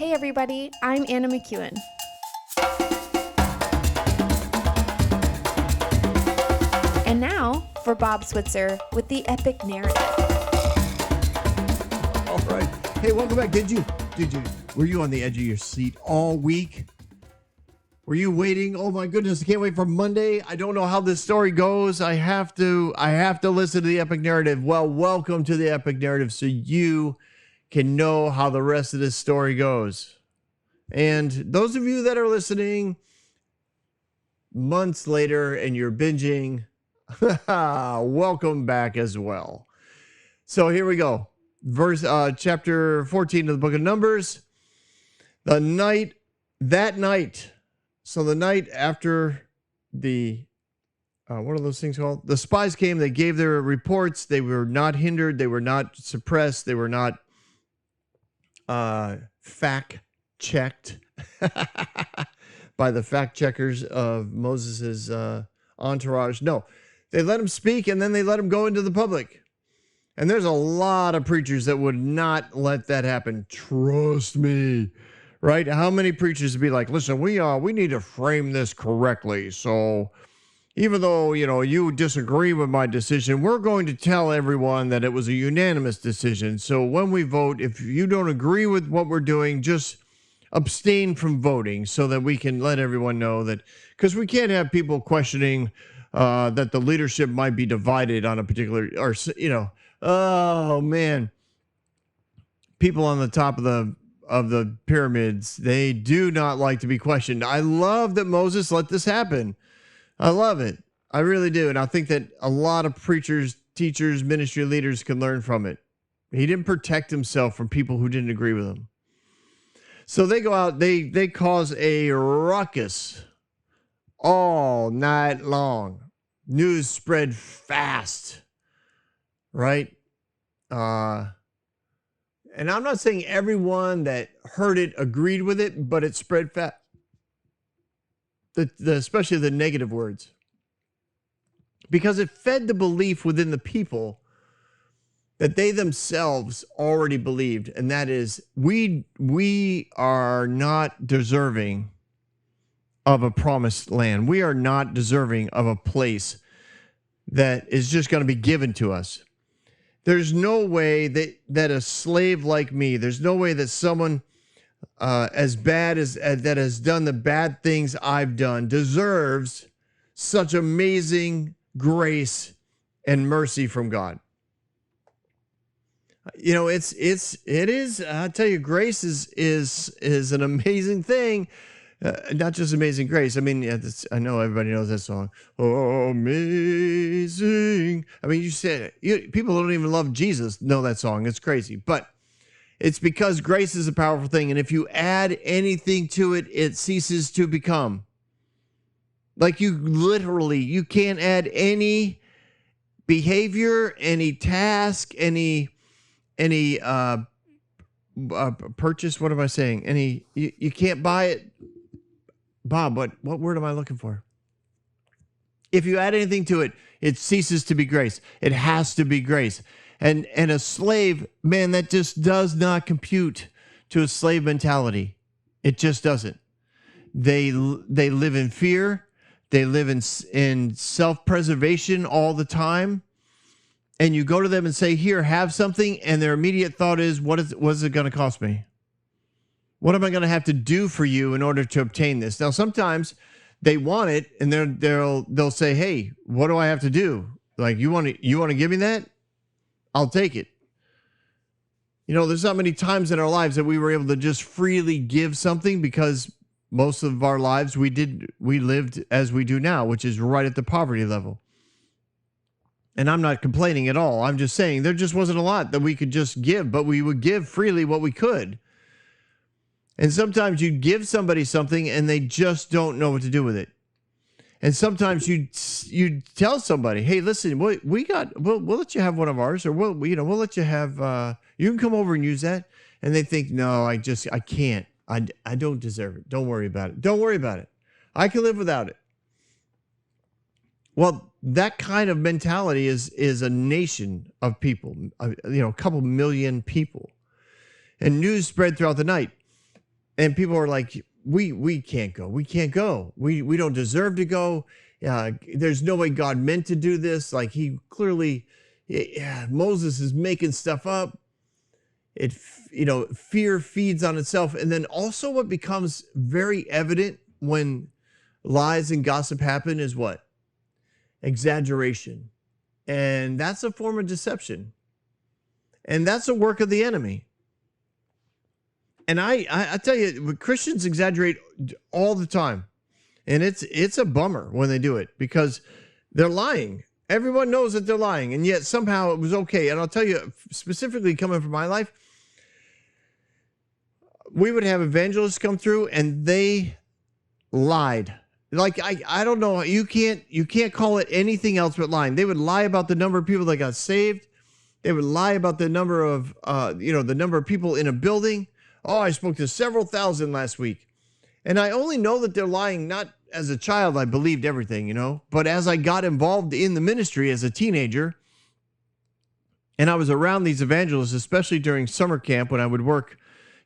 Hey everybody, I'm Anna McEwen. And now for Bob Switzer with the Epic Narrative. All right. Hey, welcome back. Were you on the edge of your seat all week? Were you waiting? Oh my goodness, I can't wait for Monday. I don't know how this story goes. I have to listen to the Epic Narrative. Well, welcome to the Epic Narrative so you can know how the rest of this story goes. And those of you that are listening months later and you're binging, welcome back as well. So here we go. Chapter 14 of the book of Numbers. That night. So the night after the, what are those things called? The spies came, they gave their reports. They were not hindered. They were not suppressed. They were not fact-checked by the fact-checkers of Moses's entourage. No, they let him speak and then they let him go into the public. And there's a lot of preachers that would not let that happen. Trust me. Right? How many preachers would be like, listen, we need to frame this correctly. So even though, you disagree with my decision, we're going to tell everyone that it was a unanimous decision. So when we vote, if you don't agree with what we're doing, just abstain from voting so that we can let everyone know that, because we can't have people questioning that the leadership might be divided on a particular, or, oh man, people on the top of the pyramids, they do not like to be questioned. I love that Moses let this happen. I love it. I really do. And I think that a lot of preachers, teachers, ministry leaders can learn from it. He didn't protect himself from people who didn't agree with him. So they go out, they cause a ruckus all night long. News spread fast, right? And I'm not saying everyone that heard it agreed with it, but it spread fast. Especially the negative words. Because it fed the belief within the people that they themselves already believed. And that is, we are not deserving of a promised land. We are not deserving of a place that is just going to be given to us. There's no way that a slave like me, there's no way that someone as bad as that has done the bad things I've done deserves such amazing grace and mercy from God. It is. I tell you, grace is an amazing thing. Not just amazing grace. I mean, I know everybody knows that song. Oh, amazing. I mean, you said it. People who don't even love Jesus know that song. It's crazy. But it's because grace is a powerful thing. And if you add anything to it, it ceases to become. Like you can't add any behavior, any task, any purchase. What am I saying? You can't buy it. Bob, what word am I looking for? If you add anything to it, it ceases to be grace. It has to be grace. And a slave, man, that just does not compute to a slave mentality. It just doesn't. They live in fear. They live in self-preservation all the time. And you go to them and say, here, have something. And their immediate thought is, what is it going to cost me? What am I going to have to do for you in order to obtain this? Now, sometimes they want it, and they'll say, "Hey, what do I have to do? Like, you want to give me that? I'll take it." There's not many times in our lives that we were able to just freely give something, because most of our lives we lived as we do now, which is right at the poverty level. And I'm not complaining at all. I'm just saying there just wasn't a lot that we could just give, but we would give freely what we could. And sometimes you give somebody something and they just don't know what to do with it. And sometimes you tell somebody, "Hey, listen, we'll let you have one of ours, or we'll let you have you can come over and use that." And they think, "No, I can't. I don't deserve it. Don't worry about it. Don't worry about it. I can live without it." Well, that kind of mentality is a nation of people, a couple million people. And news spread throughout the night. And people are like, we can't go. We can't go. We don't deserve to go. There's no way God meant to do this. Like he clearly, Moses is making stuff up. Fear feeds on itself. And then also what becomes very evident when lies and gossip happen is what? Exaggeration. And that's a form of deception. And that's a work of the enemy. And I tell you, Christians exaggerate all the time. And it's a bummer when they do it because they're lying. Everyone knows that they're lying. And yet somehow it was okay. And I'll tell you, specifically coming from my life, we would have evangelists come through and they lied. Like, I don't know. You can't call it anything else but lying. They would lie about the number of people that got saved. They would lie about the number of, the number of people in a building. Oh, I spoke to several thousand last week. And I only know that they're lying, not as a child, I believed everything, but as I got involved in the ministry as a teenager, and I was around these evangelists, especially during summer camp when I would work,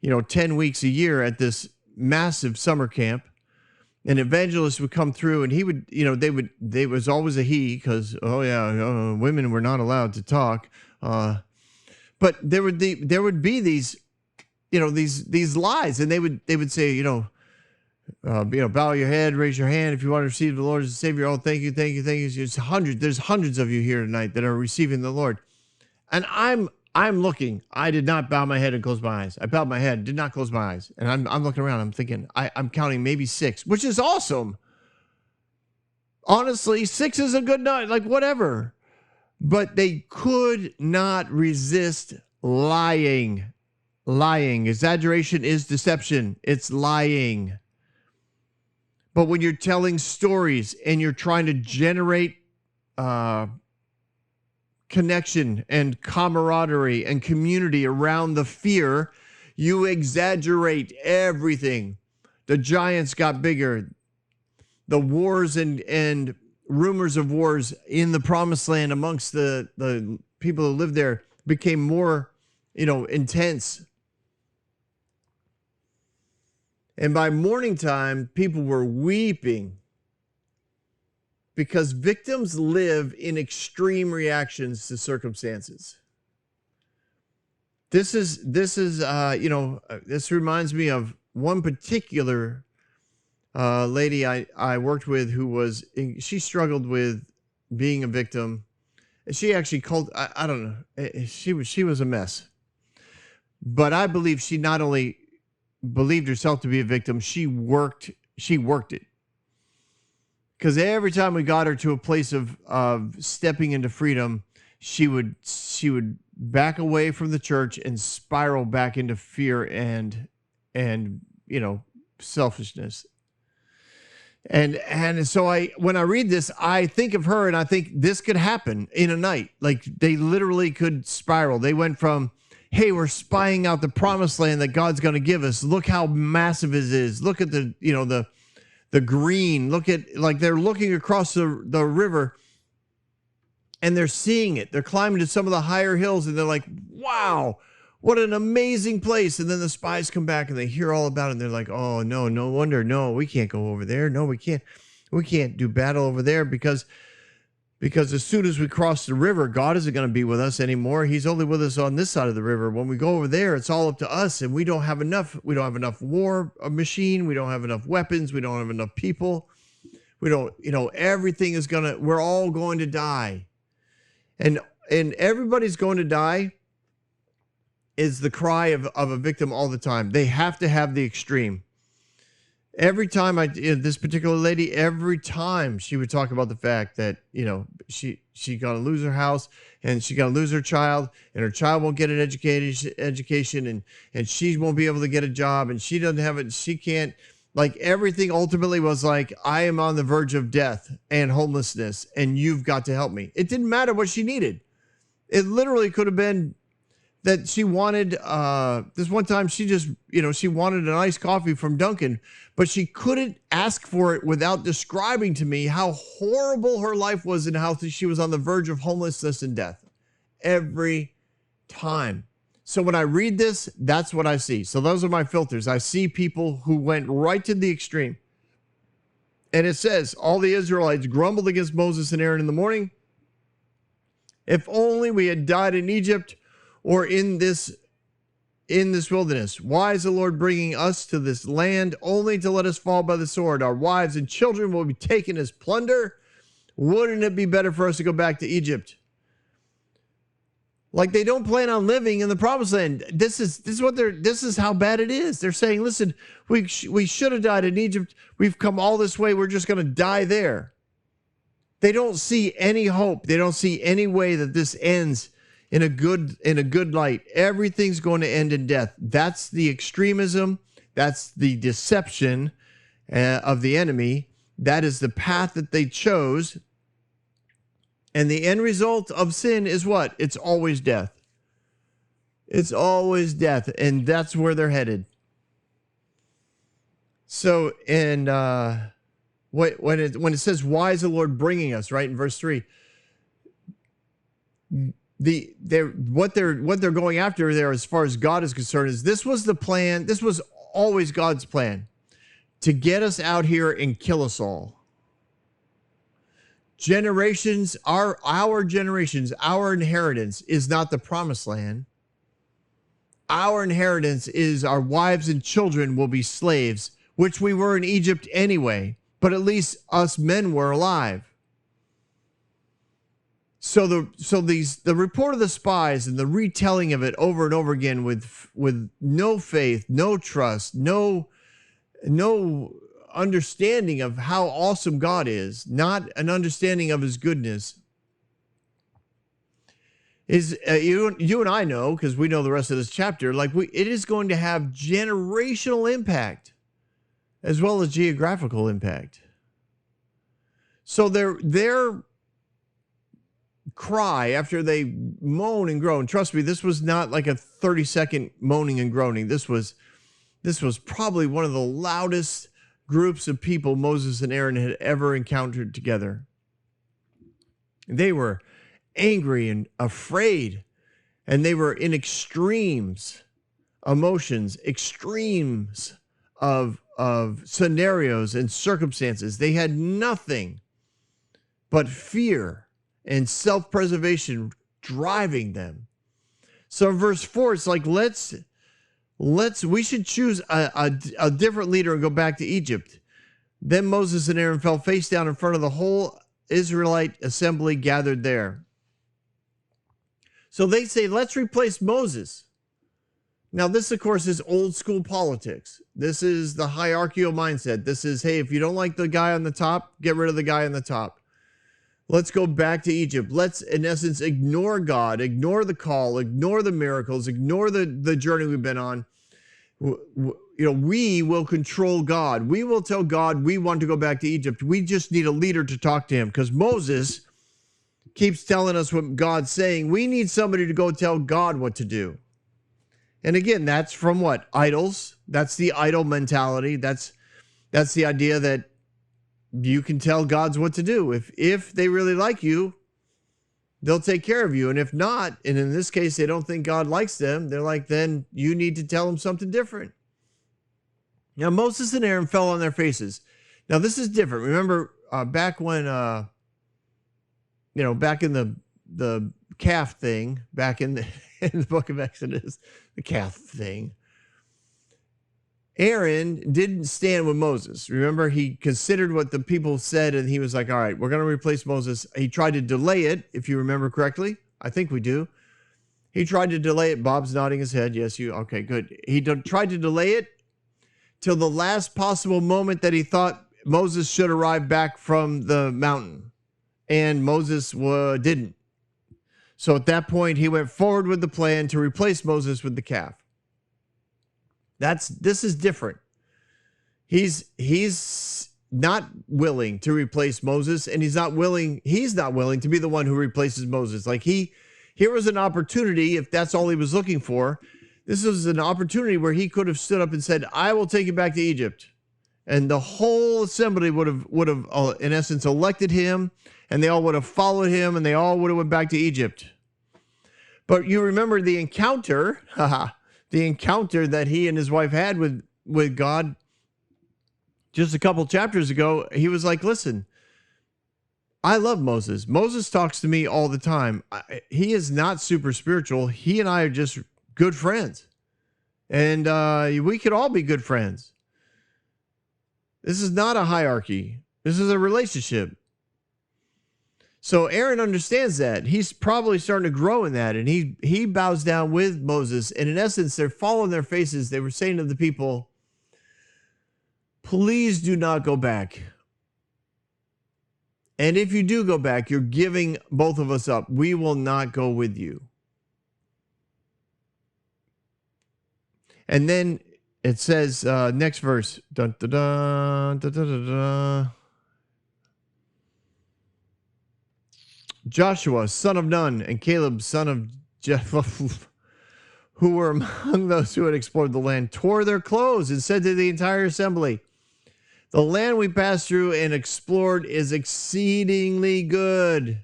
10 weeks a year at this massive summer camp, an evangelist would come through and he would, they was always a he because, women were not allowed to talk. But there would be these, these lies, and they would say, bow your head, raise your hand if you want to receive the Lord as a Savior. Oh, thank you. There's hundreds of you here tonight that are receiving the Lord. And I'm looking. I did not bow my head and close my eyes. I bowed my head, did not close my eyes. And I'm looking around. I'm thinking, I'm counting maybe 6, which is awesome. Honestly, 6 is a good night, like whatever. But they could not resist lying. Lying. Exaggeration is deception. It's lying. But when you're telling stories and you're trying to generate connection and camaraderie and community around the fear, you exaggerate everything. The giants got bigger. The wars and rumors of wars in the promised land amongst the people who lived there became more, intense. And by morning time, people were weeping because victims live in extreme reactions to circumstances. This reminds me of one particular lady I worked with she struggled with being a victim. She actually I don't know, she was a mess. But I believe she not only believed herself to be a victim, she worked it. Because every time we got her to a place of stepping into freedom, she would back away from the church and spiral back into fear and selfishness. And so when I read this, I think of her and I think this could happen in a night. Like they literally could spiral. They went from, hey, we're spying out the promised land that God's going to give us. Look how massive it is. Look at the green. Look at, like, they're looking across the river and they're seeing it. They're climbing to some of the higher hills and they're like, wow, what an amazing place. And then the spies come back and they hear all about it. And they're like, oh, no wonder. No, we can't go over there. No, we can't. We can't do battle over there because as soon as we cross the river, God isn't going to be with us anymore. He's only with us on this side of the river. When we go over there, it's all up to us, and we don't have enough. We don't have enough war machine. We don't have enough weapons. We don't have enough people. We don't, everything is we're all going to die. And everybody's going to die is the cry of a victim all the time. They have to have the extreme. Every time this particular lady, every time she would talk about the fact that, she got to lose her house and she got to lose her child and her child won't get an education and she won't be able to get a job and she doesn't have it. She can't, like, everything ultimately was like, I am on the verge of death and homelessness and you've got to help me. It didn't matter what she needed. It literally could have been that she wanted, this one time she just, she wanted an iced coffee from Dunkin', but she couldn't ask for it without describing to me how horrible her life was and how she was on the verge of homelessness and death. Every time. So when I read this, that's what I see. So those are my filters. I see people who went right to the extreme. And it says, all the Israelites grumbled against Moses and Aaron in the morning. If only we had died in Egypt or in this wilderness. Why is the Lord bringing us to this land only to let us fall by the sword? Our wives and children will be taken as plunder. Wouldn't it be better for us to go back to Egypt? Like, they don't plan on living in the promised land. This is how bad it is. They're saying, listen, we should have died in Egypt. We've come all this way. We're just going to die there. They don't see any hope. They don't see any way that this ends in a good light. Everything's going to end in death. That's the extremism. That's the deception of the enemy. That is the path that they chose. And the end result of sin is what? It's always death. It's always death. And that's where they're headed. So, and when it says, why is the Lord bringing us, right, in verse 3, what they're going after there, as far as God is concerned, is this was the plan. This was always God's plan, to get us out here and kill us all. Generations, our generations, our inheritance is not the promised land. Our inheritance is our wives and children will be slaves, which we were in Egypt anyway, but at least us men were alive. So the report of the spies and the retelling of it over and over again with no faith, no trust, no understanding of how awesome God is, not an understanding of his goodness, is you and I know, because we know the rest of this chapter, it is going to have generational impact as well as geographical impact. So their cry after they moan and groan, trust me, this was not like a 30-second moaning and groaning. This was probably one of the loudest groups of people Moses and Aaron had ever encountered together. They were angry and afraid, and they were in extremes, emotions, extremes of scenarios and circumstances. They had nothing but fear and self-preservation driving them. So in verse 4, it's like, we should choose a different leader and go back to Egypt. Then Moses and Aaron fell face down in front of the whole Israelite assembly gathered there. So they say, let's replace Moses. Now, this, of course, is old school politics. This is the hierarchical mindset. This is, hey, if you don't like the guy on the top, get rid of the guy on the top. Let's go back to Egypt. Let's, in essence, ignore God, ignore the call, ignore the miracles, ignore the journey we've been on. We will control God. We will tell God we want to go back to Egypt. We just need a leader to talk to him, because Moses keeps telling us what God's saying. We need somebody to go tell God what to do. And again, that's from what? Idols. That's the idol mentality. That's the idea that you can tell gods what to do. If they really like you, they'll take care of you. And if not, and in this case, they don't think God likes them, they're like, then you need to tell them something different. Now, Moses and Aaron fell on their faces. Now, this is different. Remember, back when, back in the calf thing, back in the book of Exodus, the calf thing, Aaron didn't stand with Moses. Remember, he considered what the people said, and he was like, all right, we're going to replace Moses. He tried to delay it, if you remember correctly. I think we do. He tried to delay it. Bob's nodding his head. Yes, okay, good. He tried to delay it till the last possible moment that he thought Moses should arrive back from the mountain. And Moses didn't. So at that point, he went forward with the plan to replace Moses with the calf. This is different. He's not willing to replace Moses, and he's not willing to be the one who replaces Moses. Like here was an opportunity, if that's all he was looking for. This was an opportunity where he could have stood up and said, I will take you back to Egypt. And the whole assembly would have in essence elected him, and they all would have followed him, and they all would have went back to Egypt. But you remember the encounter, the encounter that he and his wife had with God just a couple chapters ago. He was like, listen, I love Moses. Moses talks to me all the time. He is not super spiritual. He and I are just good friends. And we could all be good friends. This is not a hierarchy. This is a relationship. So Aaron understands that. He's probably starting to grow in that. And he bows down with Moses. And in essence, they're falling their faces. They were saying to the people, please do not go back. And if you do go back, you're giving both of us up. We will not go with you. And then it says, next verse, dun, dun, dun, dun, dun, dun, dun. Joshua, son of Nun, and Caleb, son of Jephunneh, who were among those who had explored the land, tore their clothes and said to the entire assembly, the land we passed through and explored is exceedingly good.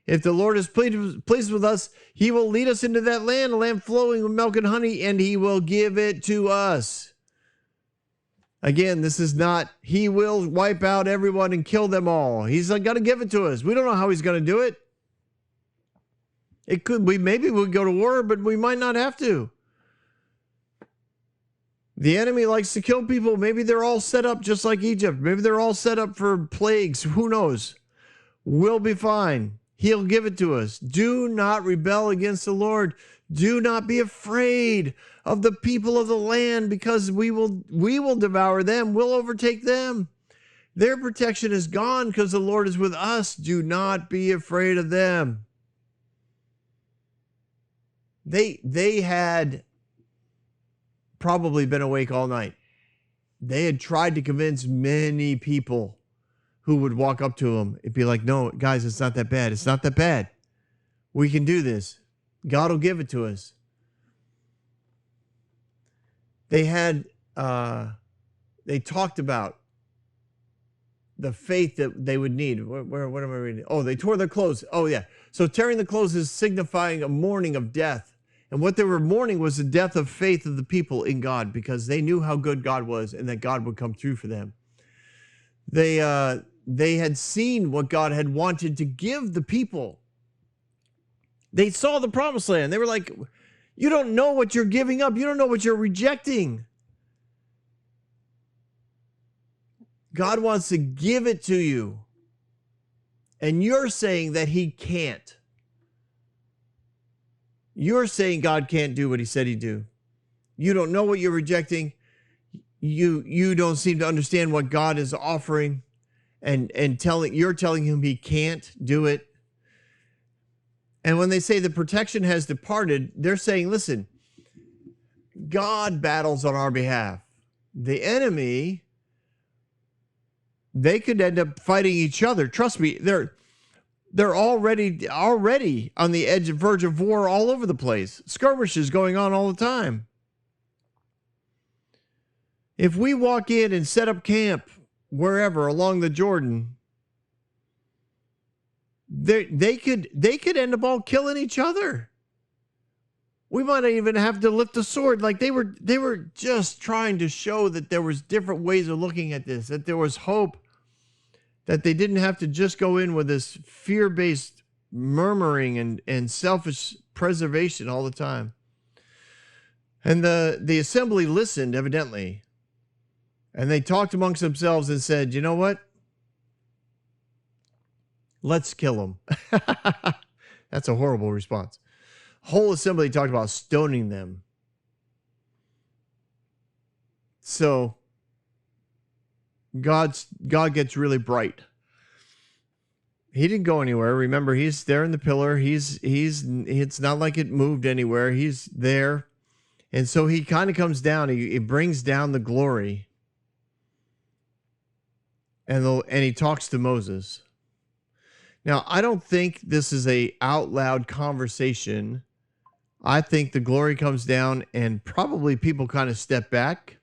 If the Lord is pleased with us, he will lead us into that land, a land flowing with milk and honey, and he will give it to us. Again, this is not, he will wipe out everyone and kill them all. He's got to give it to us. We don't know how he's going to do it. It could be, maybe we'll go to war, but we might not have to. The enemy likes to kill people. Maybe they're all set up just like Egypt. Maybe they're all set up for plagues. Who knows? We'll be fine. He'll give it to us. Do not rebel against the Lord. Do not be afraid of the people of the land, because we will devour them. We'll overtake them. Their protection is gone because the Lord is with us. Do not be afraid of them. They had probably been awake all night. They had tried to convince many people who would walk up to them. It'd be like, no, guys, it's not that bad. It's not that bad. We can do this. God will give it to us. They had, they talked about the faith that they would need. What am I reading? Oh, they tore their clothes. Oh, yeah. So tearing the clothes is signifying a mourning of death. And what they were mourning was the death of faith of the people in God, because they knew how good God was and that God would come through for them. They had seen what God had wanted to give the people. They saw the promised land. They were like, you don't know what you're giving up. You don't know what you're rejecting. God wants to give it to you. And you're saying that he can't. You're saying God can't do what he said he'd do. You don't know what you're rejecting. You don't seem to understand what God is offering, and you're telling him he can't do it. And when they say the protection has departed, they're saying, listen, God battles on our behalf. The enemy, they could end up fighting each other. Trust me, they're already on the verge of war all over the place. Skirmishes going on all the time. If we walk in and set up camp wherever along the Jordan, they could end up all killing each other. We might even have to lift a sword. Like they were just trying to show that there was different ways of looking at this, that there was hope, that they didn't have to just go in with this fear-based murmuring and selfish preservation all the time. And the assembly listened, evidently, and they talked amongst themselves and said, you know what? Let's kill them. That's a horrible response. Whole assembly talked about stoning them. So God gets really bright. He didn't go anywhere. Remember, he's there in the pillar. It's not like it moved anywhere. He's there. And so he kind of comes down. He brings down the glory. And he talks to Moses. Now, I don't think this is a out loud conversation. I think the glory comes down and probably people kind of step back.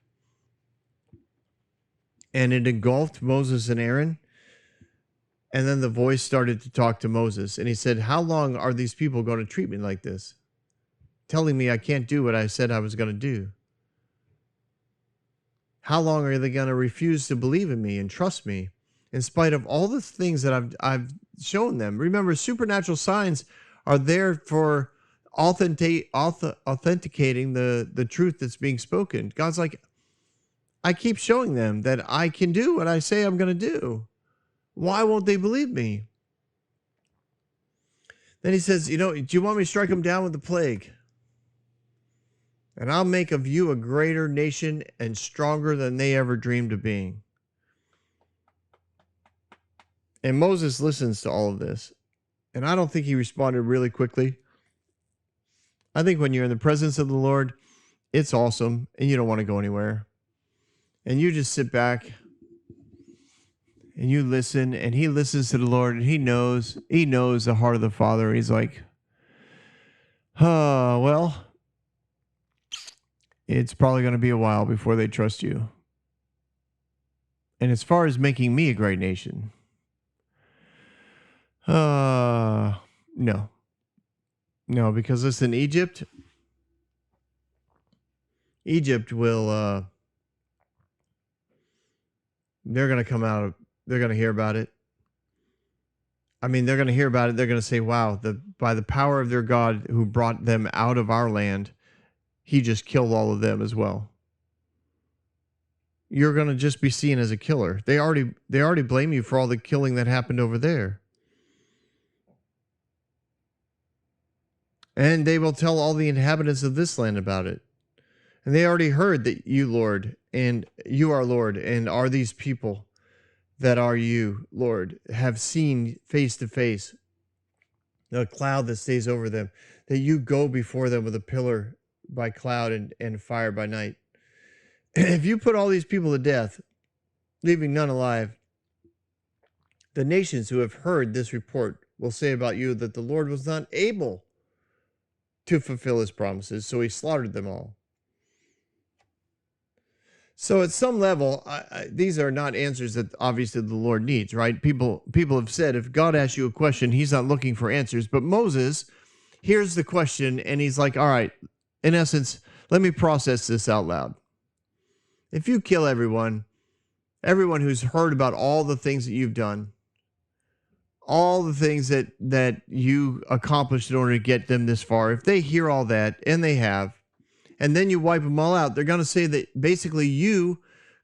And it engulfed Moses and Aaron. And then the voice started to talk to Moses, and he said, how long are these people going to treat me like this? Telling me I can't do what I said I was going to do. How long are they going to refuse to believe in me and trust me in spite of all the things that I've shown them? Remember, supernatural signs are there for authenticating the truth that's being spoken. God's like, I keep showing them that I can do what I say I'm going to do. Why won't they believe me? Then he says, do you want me to strike them down with the plague? And I'll make of you a greater nation and stronger than they ever dreamed of being. And Moses listens to all of this. And I don't think he responded really quickly. I think when you're in the presence of the Lord, it's awesome and you don't want to go anywhere. And you just sit back and you listen, and he listens to the Lord, and he knows the heart of the Father. He's like, well, it's probably going to be a while before they trust you. And as far as making me a great nation, no, because listen, Egypt will, they're going to come out, they're going to hear about it. I mean, they're going to hear about it. They're going to say, wow, by the power of their God who brought them out of our land, he just killed all of them as well. You're going to just be seen as a killer. They already blame you for all the killing that happened over there. And they will tell all the inhabitants of this land about it. And they already heard that you, Lord, and you are Lord, and are these people that are you, Lord, have seen face to face the cloud that stays over them, that you go before them with a pillar by cloud and fire by night. If you put all these people to death, leaving none alive, the nations who have heard this report will say about you that the Lord was not able to fulfill his promises, so he slaughtered them all. So at some level, these are not answers that obviously the Lord needs, right? People have said, if God asks you a question, he's not looking for answers. But Moses hears the question, and he's like, all right, in essence, let me process this out loud. If you kill everyone who's heard about all the things that you've done, all the things that you accomplished in order to get them this far, if they hear all that, and they have, and then you wipe them all out, they're going to say that basically you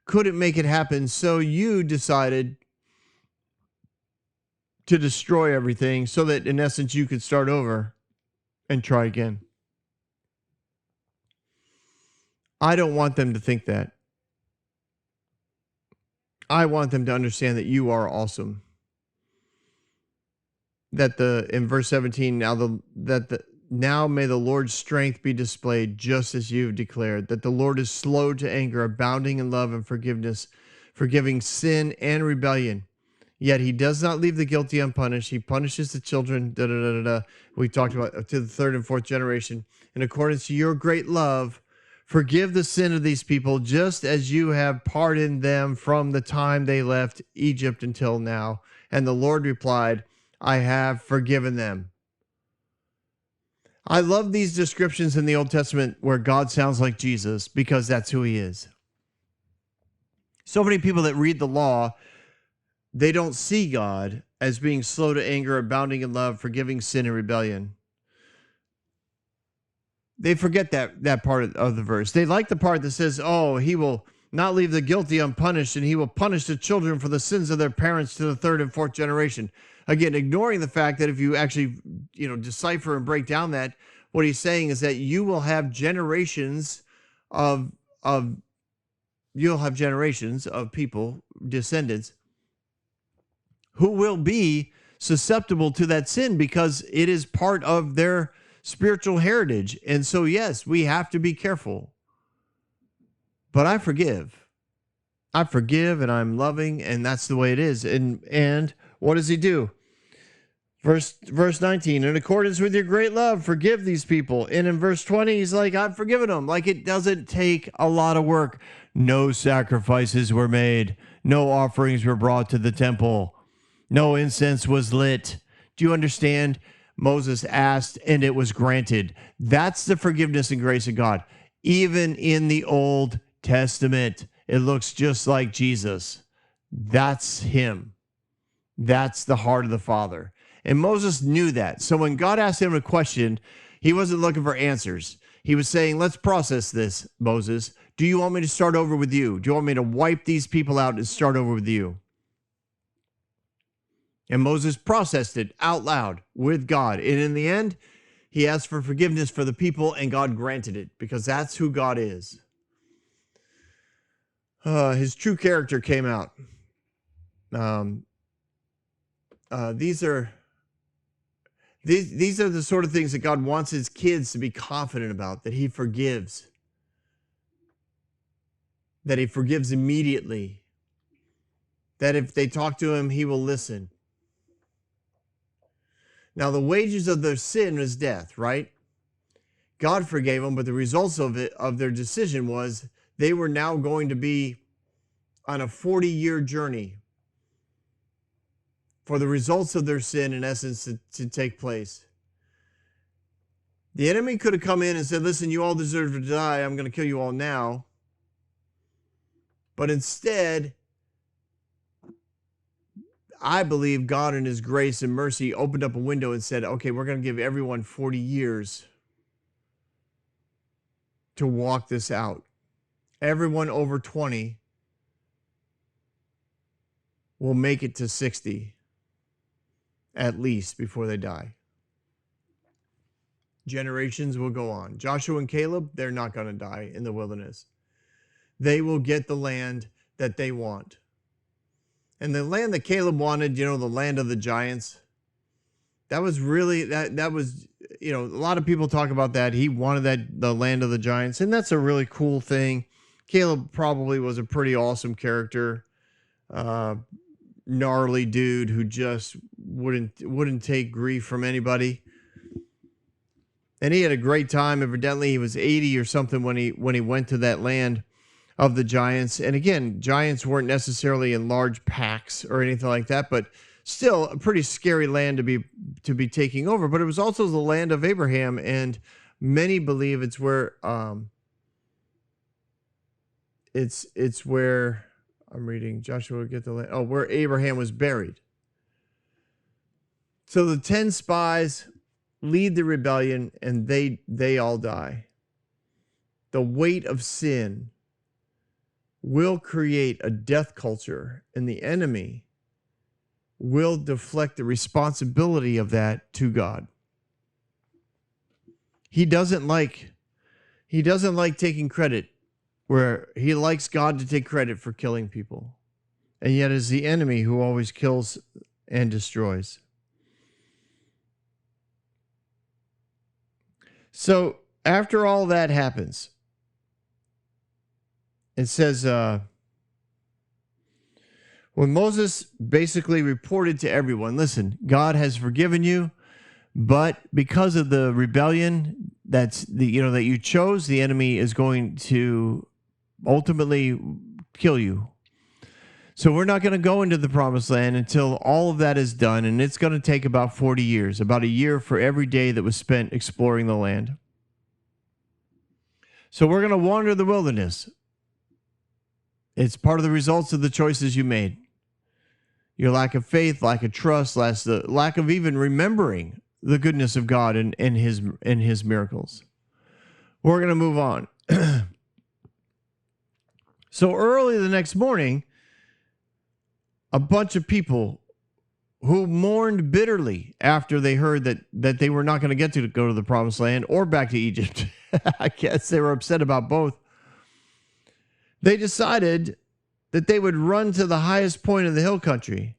couldn't make it happen, so you decided to destroy everything so that, in essence, you could start over and try again. I don't want them to think that. I want them to understand that you are awesome. That in verse 17, now may the Lord's strength be displayed just as you've declared, that the Lord is slow to anger, abounding in love and forgiveness, forgiving sin and rebellion. Yet he does not leave the guilty unpunished. He punishes the children, we talked about, to the third and fourth generation. In accordance to your great love, forgive the sin of these people, just as you have pardoned them from the time they left Egypt until now. And the Lord replied, I have forgiven them. I love these descriptions in the Old Testament where God sounds like Jesus, because that's who he is. So many people that read the law, they don't see God as being slow to anger, abounding in love, forgiving sin and rebellion. They forget that part of the verse. They like the part that says, oh, he will not leave the guilty unpunished, and he will punish the children for the sins of their parents to the third and fourth generation. Again, ignoring the fact that if you actually, decipher and break down that, what he's saying is that you will have generations of people, descendants, who will be susceptible to that sin because it is part of their spiritual heritage. And so, yes, we have to be careful. But I forgive. And I'm loving, and that's the way it is. And what does he do? Verse 19, in accordance with your great love, forgive these people. And in verse 20, he's like, I've forgiven them. Like, it doesn't take a lot of work. No sacrifices were made. No offerings were brought to the temple. No incense was lit. Do you understand? Moses asked and it was granted. That's the forgiveness and grace of God. Even in the Old Testament, it looks just like Jesus. That's him. That's the heart of the Father. And Moses knew that. So when God asked him a question, he wasn't looking for answers. He was saying, let's process this, Moses. Do you want me to start over with you? Do you want me to wipe these people out and start over with you? And Moses processed it out loud with God. And in the end, he asked for forgiveness for the people, and God granted it because that's who God is. His true character came out. These are the sort of things that God wants his kids to be confident about, that he forgives. That he forgives immediately. That if they talk to him, he will listen. Now, the wages of their sin is death, right? God forgave them, but the results of their decision was they were now going to be on a 40-year journey for the results of their sin, in essence, to take place. The enemy could have come in and said, listen, you all deserve to die. I'm going to kill you all now. But instead, I believe God in his grace and mercy opened up a window and said, okay, we're going to give everyone 40 years to walk this out. Everyone over 20 will make it to 60 at least before they die. Generations will go on. Joshua and Caleb, they're not going to die in the wilderness. They will get the land that they want. And the land that Caleb wanted, the land of the giants, that was really, that was, a lot of people talk about that. He wanted the land of the giants, and that's a really cool thing. Caleb probably was a pretty awesome character, gnarly dude who just wouldn't take grief from anybody. And he had a great time. Evidently, he was 80 or something when he went to that land of the giants. And again, giants weren't necessarily in large packs or anything like that, but still a pretty scary land to be taking over. But it was also the land of Abraham, and many believe it's where it's where I'm reading Joshua get the land. Where Abraham was buried. So the 10 spies lead the rebellion, and they all die. The weight of sin will create a death culture, and the enemy will deflect the responsibility of that to God. He doesn't like taking credit, where he likes God to take credit for killing people. And yet is the enemy who always kills and destroys. So after all that happens, it says, when Moses basically reported to everyone, listen, God has forgiven you, but because of the rebellion that you chose, the enemy is going to ultimately kill you. So we're not going to go into the promised land until all of that is done, and it's going to take about 40 years, about a year for every day that was spent exploring the land. So we're going to wander the wilderness. It's part of the results of the choices you made. Your lack of faith, lack of trust, lack of even remembering the goodness of God and his miracles. We're going to move on. So early the next morning, a bunch of people who mourned bitterly after they heard that they were not going to get to go to the promised land or back to Egypt. I guess they were upset about both. They decided that they would run to the highest point of the hill country.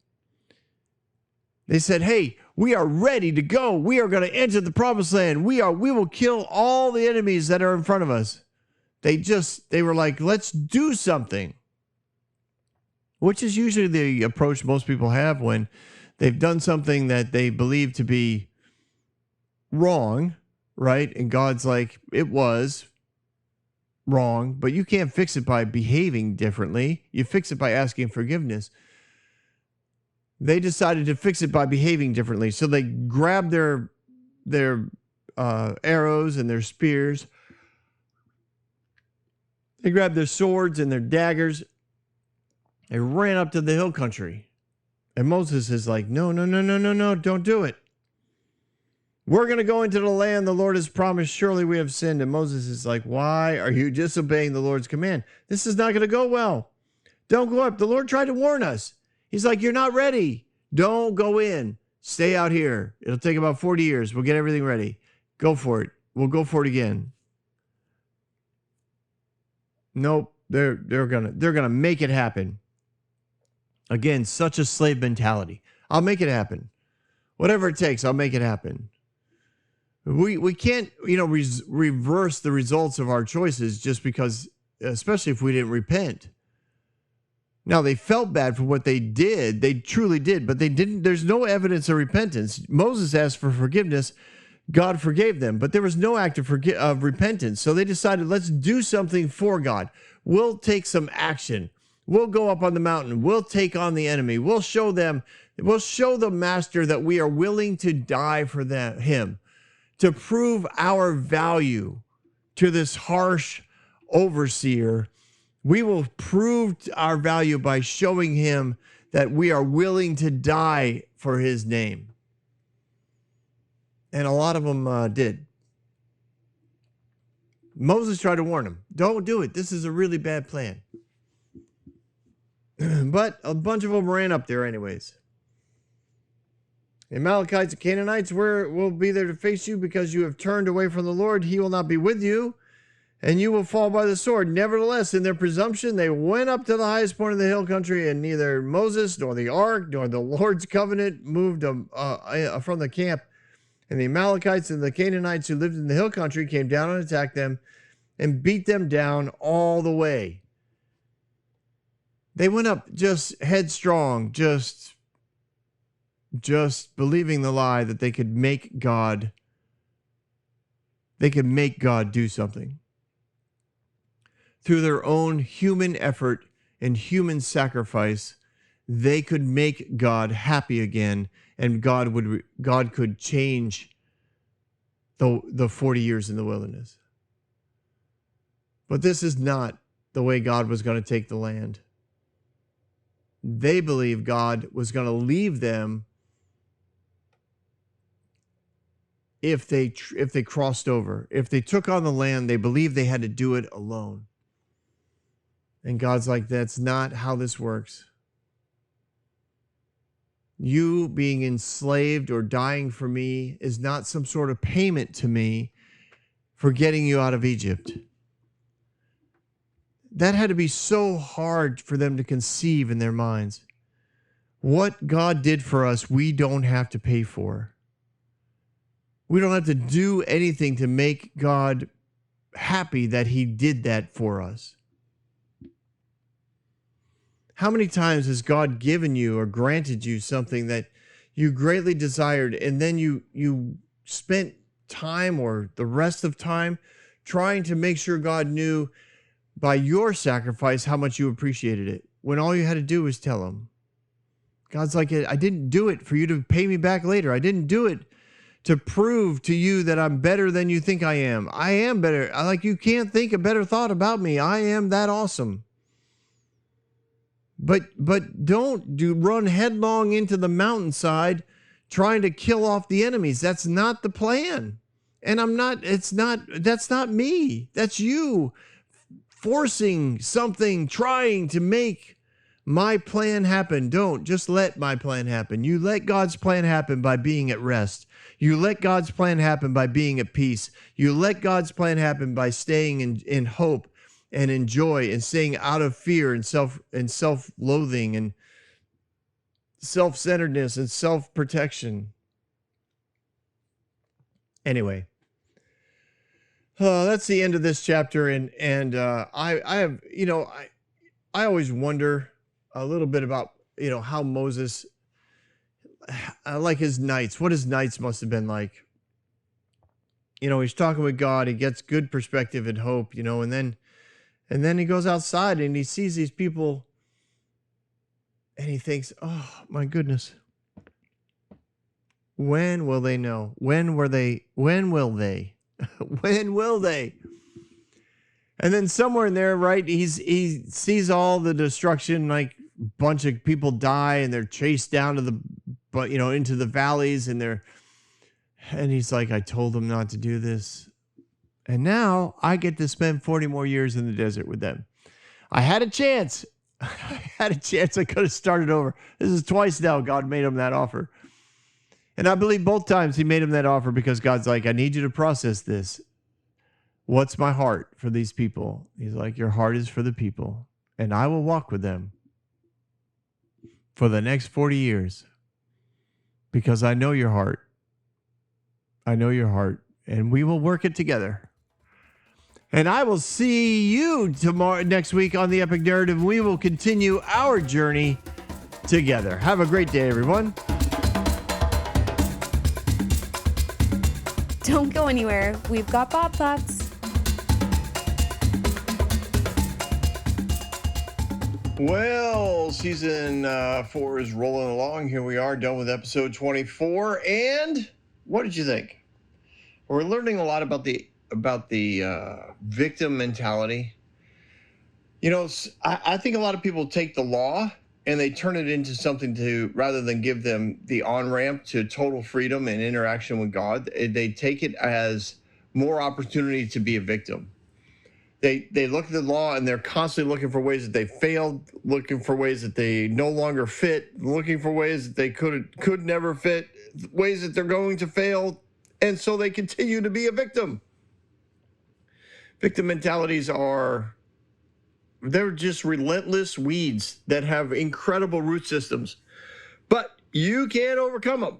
They said, hey, we are ready to go. We are going to enter the promised land. We will kill all the enemies that are in front of us. They were like, let's do something. Which is usually the approach most people have when they've done something that they believe to be wrong, right? And God's like, it was wrong, but you can't fix it by behaving differently. You fix it by asking forgiveness. They decided to fix it by behaving differently. So they grabbed their arrows and their spears. They grabbed their swords and their daggers. They ran up to the hill country. And Moses is like, no, don't do it. We're going to go into the land the Lord has promised. Surely we have sinned. And Moses is like, why are you disobeying the Lord's command? This is not going to go well. Don't go up. The Lord tried to warn us. He's like, you're not ready. Don't go in. Stay out here. It'll take about 40 years. We'll get everything ready. Go for it. We'll go for it again. Nope. They're gonna make it happen. Again, such a slave mentality. I'll make it happen. Whatever it takes, I'll make it happen. We can't, reverse the results of our choices just because, especially if we didn't repent. Now, they felt bad for what they did. They truly did, but they didn't. There's no evidence of repentance. Moses asked for forgiveness. God forgave them, but there was no act of repentance. So they decided, let's do something for God. We'll take some action. We'll go up on the mountain. We'll take on the enemy. We'll show the master that we are willing to die for him, to prove our value to this harsh overseer. We will prove our value by showing him that we are willing to die for his name. And a lot of them did. Moses tried to warn them, don't do it. This is a really bad plan. But a bunch of them ran up there anyways. The Amalekites and Canaanites will be there to face you because you have turned away from the Lord. He will not be with you, and you will fall by the sword. Nevertheless, in their presumption, they went up to the highest point of the hill country, and neither Moses nor the ark nor the Lord's covenant moved from the camp. And the Amalekites and the Canaanites who lived in the hill country came down and attacked them and beat them down all the way. They went up just headstrong, just believing the lie that they could make God do something. Through their own human effort and human sacrifice, they could make God happy again, and God could change the 40 years in the wilderness. But this is not the way God was going to take the land. They believed God was going to leave them if they crossed over. If they took on the land, they believed they had to do it alone. And God's like, that's not how this works. You being enslaved or dying for me is not some sort of payment to me for getting you out of Egypt. That had to be so hard for them to conceive in their minds. What God did for us, we don't have to pay for. We don't have to do anything to make God happy that he did that for us. How many times has God given you or granted you something that you greatly desired, and then you spent time or the rest of time trying to make sure God knew by your sacrifice how much you appreciated it, when all you had to do was tell him? God's like, I didn't do it for you to pay me back later. I didn't do it to prove to you that I'm better than you think I am. I am better. You can't think a better thought about me. I am that awesome. But don't run headlong into the mountainside trying to kill off the enemies. That's not the plan. And that's not me. That's you forcing something, trying to make my plan happen. Don't just let my plan happen. You let God's plan happen by being at rest. You let God's plan happen by being at peace. You let God's plan happen by staying in hope and in joy, and staying out of fear and self-loathing and self-centeredness and self-protection. Anyway, that's the end of this chapter, and I always wonder a little bit about how Moses, like his nights, what his nights must have been like. He's talking with God, he gets good perspective and hope, and then he goes outside and he sees these people, And he thinks, oh my goodness, when will they know? When will they? When will they? And then somewhere in there, right, he sees all the destruction, like a bunch of people die and they're chased down to into the valleys, and he's like, I told them not to do this. And now I get to spend 40 more years in the desert with them. I had a chance. I could have started over. This is twice now God made him that offer. And I believe both times he made him that offer because God's like, I need you to process this. What's my heart for these people? He's like, your heart is for the people, and I will walk with them for the next 40 years because I know your heart. I know your heart, and we will work it together. And I will see you next week on the Epic Narrative. We will continue our journey together. Have a great day, everyone. Don't go anywhere. We've got Bob Thoughts. Well, season 4 is rolling along. Here we are, done with episode 24. And what did you think? We're learning a lot about the victim mentality. You know, I think a lot of people take the law and they turn it into something rather than give them the on-ramp to total freedom and interaction with God, they take it as more opportunity to be a victim. They look at the law and they're constantly looking for ways that they failed, looking for ways that they no longer fit, looking for ways that they could never fit, ways that they're going to fail, and so they continue to be a victim. Victim mentalities they're just relentless weeds that have incredible root systems, but you can't overcome them.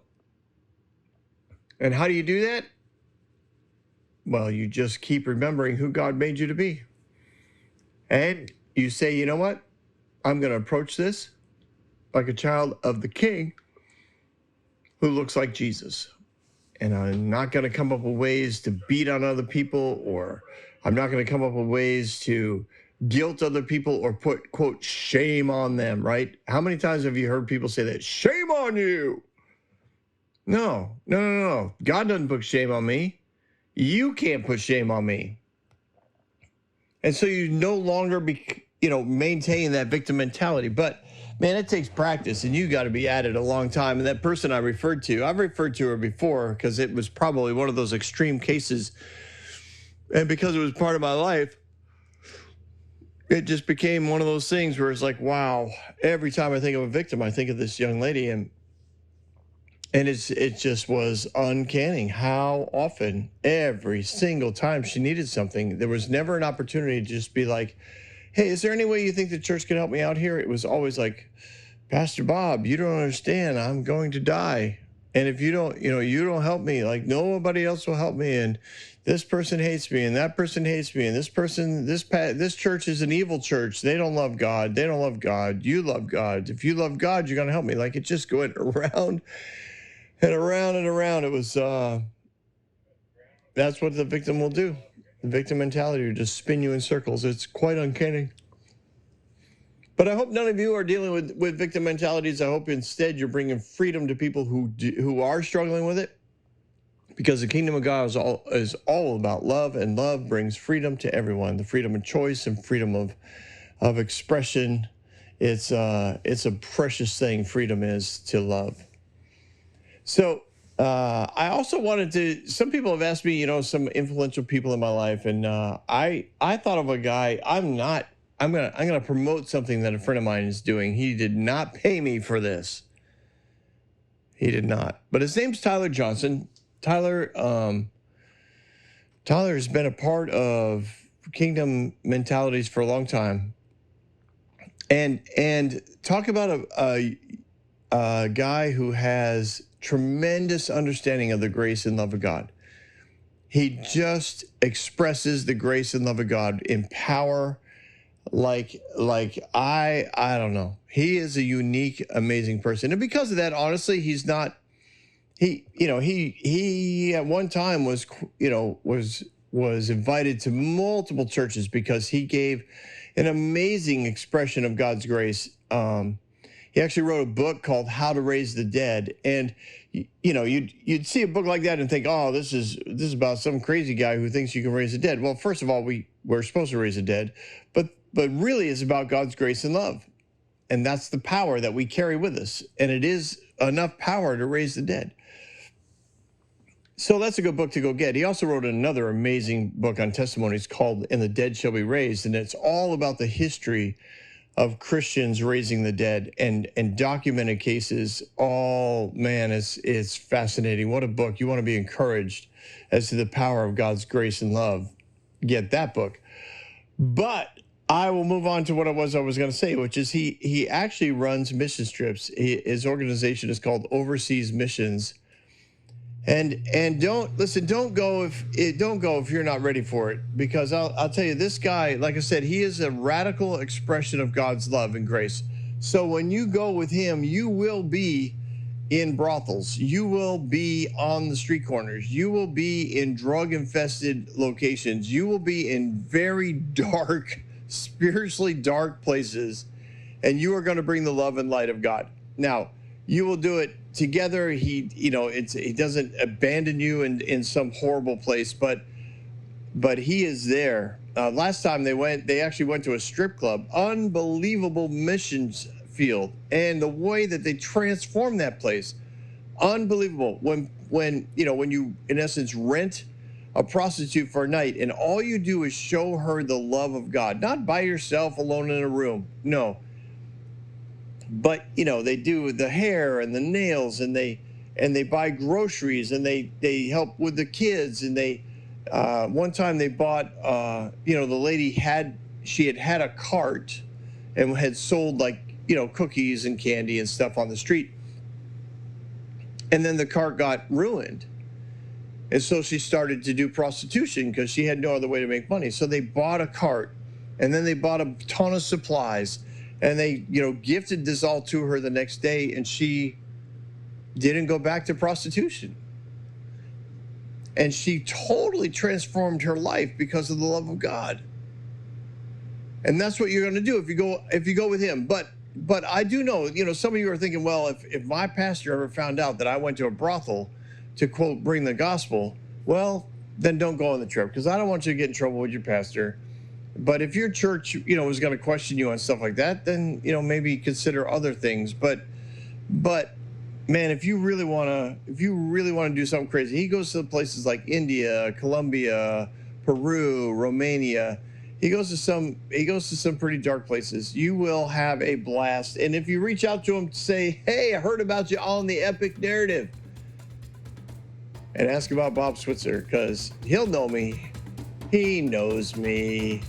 And how do you do that? Well, you just keep remembering who God made you to be. And you say, you know what? I'm going to approach this like a child of the King who looks like Jesus. And I'm not going to come up with ways to beat on other people, or I'm not going to come up with ways to guilt other people or put, quote, shame on them, right? How many times have you heard people say that? Shame on you. No. God doesn't put shame on me. You can't put shame on me. And so you no longer maintain that victim mentality. But man, it takes practice, and you got to be at it a long time. And that person I've referred to her before because it was probably one of those extreme cases. And because it was part of my life, it just became one of those things where it's like, wow, every time I think of a victim, I think of this young lady, and it just was uncanny how often, every single time she needed something, there was never an opportunity to just be like, hey, is there any way you think the church can help me out here? It was always like, Pastor Bob, you don't understand. I'm going to die. And if you don't help me, like nobody else will help me. And this person hates me, and that person hates me, and this church is an evil church. They don't love God. They don't love God. You love God. If you love God, you're going to help me. Like it just going around and around and around. It was, that's what the victim will do. The victim mentality will just spin you in circles. It's quite uncanny. But I hope none of you are dealing with victim mentalities. I hope instead you're bringing freedom to people who are struggling with it. Because the kingdom of God is all about love, and love brings freedom to everyone. The freedom of choice and freedom of expression. It's a precious thing, freedom is, to love. So I also wanted to, some people have asked me, some influential people in my life, and I thought of a guy. I'm gonna promote something that a friend of mine is doing. He did not pay me for this. He did not. But his name's Tyler Johnson. Tyler's been a part of Kingdom Mentalities for a long time. And talk about a guy who has tremendous understanding of the grace and love of God. He just expresses the grace and love of God in power. Like I don't know. He is a unique, amazing person. And because of that, honestly, he at one time was invited to multiple churches because he gave an amazing expression of God's grace. He He actually wrote a book called How to Raise the Dead. And you'd see a book like that and think, oh, this is about some crazy guy who thinks you can raise the dead. Well, first of all, we're supposed to raise the dead, but really it's about God's grace and love. And that's the power that we carry with us. And it is enough power to raise the dead. So that's a good book to go get. He also wrote another amazing book on testimonies called And the Dead Shall Be Raised. And it's all about the history of Christians raising the dead and documented cases. Oh, man, it's fascinating. What a book. You want to be encouraged as to the power of God's grace and love. Get that book. But I will move on to what I was going to say, which is he actually runs mission trips. His organization is called Overseas Missions. And don't go if you're not ready for it, because I'll tell you, this guy, like I said, he is a radical expression of God's love and grace. So when you go with him, you will be in brothels, you will be on the street corners, you will be in drug infested locations, you will be in very dark, spiritually dark places, and you are going to bring the love and light of God. Now, you will do it together. He doesn't abandon you in some horrible place, but he is there. Last time they actually went to a strip club, unbelievable missions field, and the way that they transformed that place, unbelievable. When you in essence rent a prostitute for a night, and all you do is show her the love of God, not by yourself alone in a room, no. But they do the hair and the nails, and they buy groceries, and they help with the kids, and they one time they bought the lady had a cart and had sold cookies and candy and stuff on the street, and then the cart got ruined, and so she started to do prostitution because she had no other way to make money. So they bought a cart, and then they bought a ton of supplies. And they, gifted this all to her the next day, and she didn't go back to prostitution. And she totally transformed her life because of the love of God. And that's what you're going to do if you go with him. But I do know, some of you are thinking, well, if my pastor ever found out that I went to a brothel to, quote, bring the gospel, well, then don't go on the trip, because I don't want you to get in trouble with your pastor. But if your church, is going to question you on stuff like that, then, maybe consider other things. But man, if you really want to do something crazy, he goes to places like India, Colombia, Peru, Romania. He goes to some pretty dark places. You will have a blast. And if you reach out to him, say, hey, I heard about you on the Epic Narrative, and ask about Bob Switzer, because he'll know me. He knows me.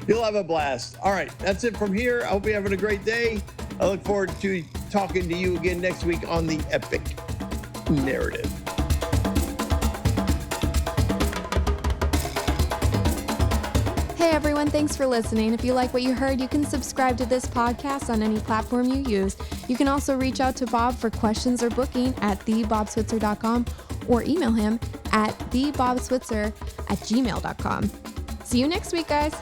You'll have a blast. All right, that's it from here. I hope you're having a great day. I look forward to talking to you again next week on the Epic Narrative. Hey everyone, thanks for listening. If you like what you heard, you can subscribe to this podcast on any platform you use. You can also reach out to Bob for questions or booking at thebobswitzer.com, or email him at thebobswitzer@gmail.com. See you next week, guys.